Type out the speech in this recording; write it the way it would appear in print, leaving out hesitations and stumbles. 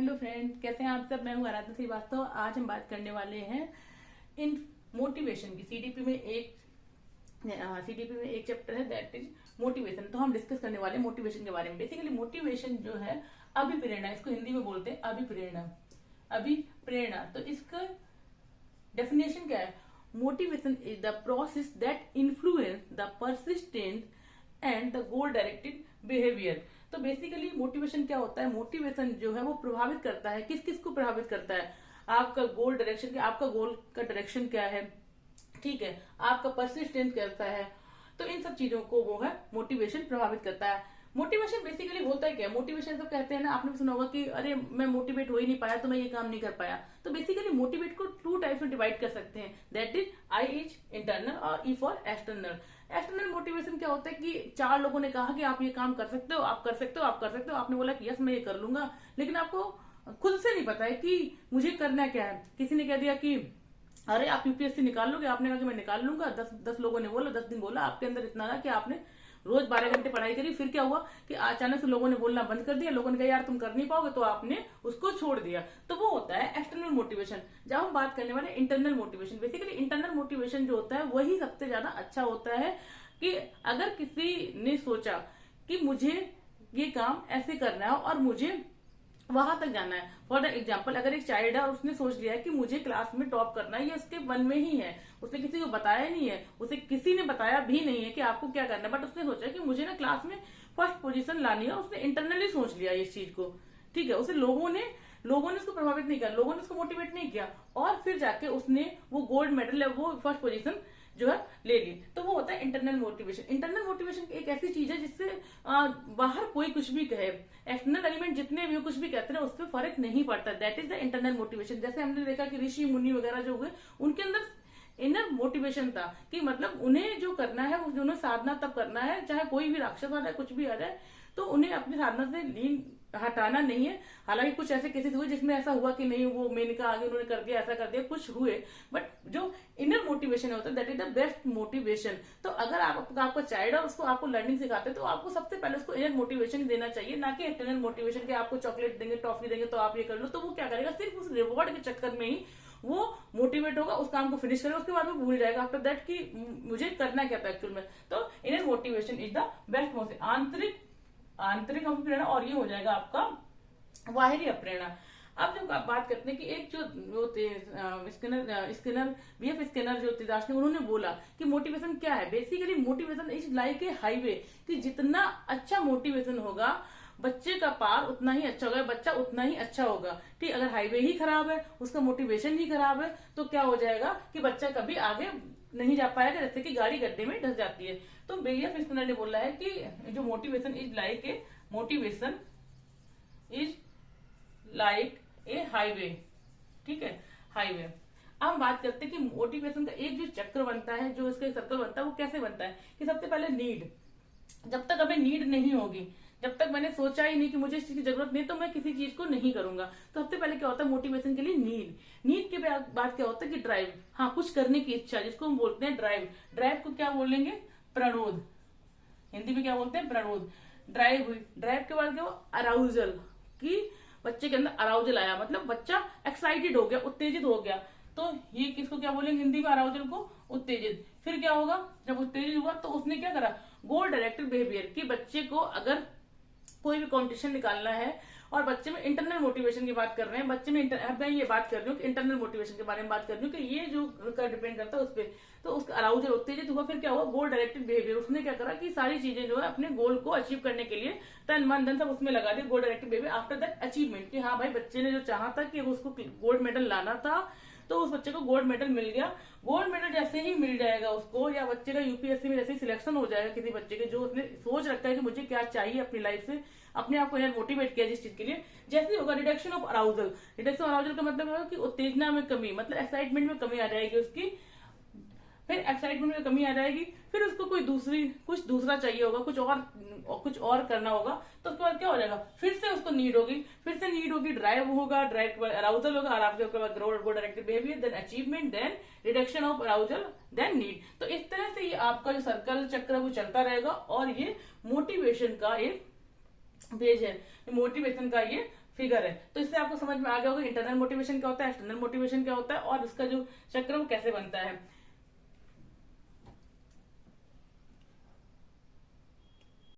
Hello friends, कैसे हैं आप सब। मैं हूँ आराधना श्रीवास्तव। आज हम बात करने वाले हैं इन मोटिवेशन की। सीडीपी में एक चैप्टर है दैट इज मोटिवेशन। तो हम डिस्कस करने वाले हैं मोटिवेशन के बारे में। बेसिकली मोटिवेशन जो है अभिप्रेरणा, इसको हिंदी में बोलते हैं अभिप्रेरणा। अभिप्रेरणा, तो इसका डेफिनेशन क्या है? Motivation is the process that influence the persistent and the goal directed behaviour. तो बेसिकली मोटिवेशन क्या होता है? मोटिवेशन जो है वो प्रभावित करता है, किस किस को प्रभावित करता है? आपका गोल डायरेक्शन क्या, आपका गोल का डायरेक्शन क्या है, ठीक है, आपका परसिस्टेंस कैसा है। तो इन सब चीजों को वो है मोटिवेशन प्रभावित करता है। मोटिवेशन बेसिकली होता है क्या? मोटिवेशन सब कहते हैं ना, आपने भी सुना होगा कि अरे मैं मोटिवेट हो ही नहीं पाया तो मैं ये काम नहीं कर पाया। तो बेसिकली मोटिवेट को टू टाइप्स में डिवाइड कर सकते हैं, that is I is internal और E for external. External motivation क्या होता है कि चार लोगों ने कहा कि आप ये काम कर सकते हो, आप कर सकते हो, आप कर सकते हो। आपने बोला कि यस मैं ये कर लूंगा, लेकिन आपको खुद से नहीं पता है कि मुझे करना क्या है। किसी ने कह दिया कि अरे आप यूपीएससी निकाल लोगे, आपने कहा कि मैं निकाल लूंगा। 10 लोगों ने बोला, 10 दिन बोला, आपके अंदर इतना था कि आपने रोज 12 घंटे पढ़ाई करी। फिर क्या हुआ कि अचानक से लोगों ने बोलना बंद कर दिया, लोगों ने कहा यार तुम कर नहीं पाओगे, तो आपने उसको छोड़ दिया। तो वो होता है एक्सटर्नल मोटिवेशन। जब हम बात करने वाले internal motivation, basically internal motivation जो होता है वही सबसे ज्यादा अच्छा होता है। कि अगर किसी ने सोचा कि मुझे ये काम ऐसे करना है और मुझे वहां तक जाना है। फॉर द एग्जाम्पल, अगर एक चाइल्ड है और उसने सोच लिया है कि मुझे क्लास में टॉप करना है, ये उसके मन में ही है, उसने किसी को बताया नहीं है, उसे किसी ने बताया भी नहीं है कि आपको क्या करना है, बट उसने सोचा कि मुझे ना क्लास में फर्स्ट पोजीशन लानी है। उसने इंटरनली सोच लिया इस चीज को, ठीक है। उसे लोगों ने उसको प्रभावित नहीं किया, लोगों ने उसको मोटिवेट नहीं किया, और फिर जाके उसने वो गोल्ड मेडल या वो फर्स्ट पोजीशन जो है ले ली। तो वो होता है इंटरनल मोटिवेशन। इंटरनल मोटिवेशन एक ऐसी चीज है जिससे बाहर कोई कुछ भी कहे, एक्सटर्नल एलिमेंट जितने भी कुछ भी कहते हैं उस पर फर्क नहीं पड़ता। That is the internal motivation. जैसे हमने देखा कि ऋषि मुनि वगैरह जो हुए, उनके अंदर इनर मोटिवेशन था कि मतलब उन्हें जो करना है, उन्हें साधना तब करना है, चाहे कोई भी राक्षस आ जाए, कुछ भी आ जाए, तो उन्हें अपनी साधना से लीन हटाना नहीं है। हालांकि कुछ ऐसे केसेस हुए जिसमें ऐसा हुआ कि नहीं, वो मेनका आगे उन्होंने कर दिया, ऐसा कर दिया, कुछ हुए, बट जो इनर मोटिवेशन होता है that is the best motivation. तो अगर आपका चाइल्ड है, उसको आपको लर्निंग सिखाते हैं, तो आपको सबसे पहले उसको इनर मोटिवेशन देना चाहिए, ना कि एक्सटर्नल मोटिवेशन के आपको चॉकलेट देंगे, टॉफी देंगे तो आप ये कर लो। तो वो क्या करेगा, सिर्फ उस रिवॉर्ड के चक्कर में ही वो मोटिवेट होगा, उस काम को फिनिश करेगा, उसके बाद में भूल जाएगा आफ्टर दैट कि मुझे करना क्या था एक्चुअल में। तो inner motivation is the best motivation, आंतरिक अभिप्रेरणा, और ये हो जाएगा आपका बाहरी अप्रेरणा। अब जब आप बात करते हैं कि एक जो स्किनर बीएफ स्किनर जो थे दार्शनिक, उन्होंने बोला कि मोटिवेशन क्या है। Basically motivation is like a highway, कि जितना अच्छा मोटिवेशन होगा बच्चे का पार उतना ही अच्छा होगा, बच्चा उतना ही अच्छा होगा। ठीक, अगर हाईवे ही खराब है, उसका मोटिवेशन ही खराब है, तो क्या हो जाएगा कि बच्चा कभी आगे नहीं जा पाएगा, जैसे कि गाड़ी गड्ढे में धंस जाती है। तो बीएफ स्किनर ने बोला है कि जो motivation is like a highway, ठीक है, हाईवे। अब हम बात करते हैं कि मोटिवेशन का एक जो चक्र बनता है, जो इसका सर्कल बनता है, वो कैसे बनता है? कि सबसे पहले नीड, जब तक हमें नीड नहीं होगी, जब तक मैंने सोचा ही नहीं कि मुझे इस चीज की जरूरत नहीं, तो मैं किसी चीज को नहीं करूंगा। तो सबसे पहले क्या होता है मोटिवेशन के लिए? नीड के बाद क्या होता है कि ड्राइव, हाँ, कुछ करने की इच्छा, जिसको हम बोलते हैं ड्राइव। ड्राइव को क्या बोलेंगे? प्रणोद। हिंदी में क्या बोलते हैं? प्रणोद। ड्राइव हुई, ड्राइव के बाद क्या हुआ? अराउजल, कि बच्चे के अंदर अराउजल आया, मतलब बच्चा एक्साइटेड हो गया, उत्तेजित हो गया। तो ये किसको क्या बोलेंगे हिंदी में? अराउजल को उत्तेजित। फिर क्या होगा? जब उत्तेजित हुआ तो उसने क्या करा? गोल डायरेक्टेड बिहेवियर, कि बच्चे को अगर कोई भी कंपटीशन निकालना है, और बच्चे में इंटरनल मोटिवेशन की बात कर रहे हैं, बच्चे में मैं ये बात कर रही हूँ कि इंटरनल मोटिवेशन के बारे में बात कर रही हूँ, कि ये जो उनका डिपेंड करता है उस पर। तो उसका अराउजल उत्तेजित हुआ, फिर क्या हुआ? गोल डायरेक्टेड बिहेवियर। उसने क्या करा कि सारी चीजें जो है अपने गोल को अचीव करने के लिए तन मन धन सब उसमें लगा दिया, गोल directed behaviour. After that achievement, कि हाँ भाई बच्चे ने जो चाहा था कि उसको गोल्ड मेडल लाना था, तो उस बच्चे को गोल्ड मेडल मिल गया। गोल्ड मेडल जैसे ही मिल जाएगा उसको, या बच्चे का यूपीएससी में जैसे ही सिलेक्शन हो जाएगा किसी बच्चे के, जो उसने सोच रखा है कि मुझे क्या चाहिए अपनी लाइफ से, अपने आप को मोटिवेट किया जिस चीज के लिए, जैसे ही होगा reduction of arousal. Reduction of arousal का मतलब होगा कि उत्तेजना में कमी, मतलब एक्साइटमेंट में कमी आ जाएगी उसकी। फिर एक्साइटमेंट में कमी आ जाएगी, फिर उसको कुछ दूसरा चाहिए होगा, कुछ और करना होगा। तो उसके बाद क्या हो जाएगा? फिर से उसको नीड होगी, ड्राइव होगा, ड्राइव के बाद अराउजल होगा, अराउजल के बाद goal directed behaviour, then achievement, then reduction of arousal, then need. तो इस तरह से ये आपका जो सर्कल चक्र वो चलता रहेगा, और ये मोटिवेशन का एक पेज है, मोटिवेशन का ये फिगर है। तो इससे आपको समझ में आ गया होगा इंटरनल मोटिवेशन क्या होता है, एक्सटर्नल मोटिवेशन क्या होता है और उसका जो चक्र वो कैसे बनता है।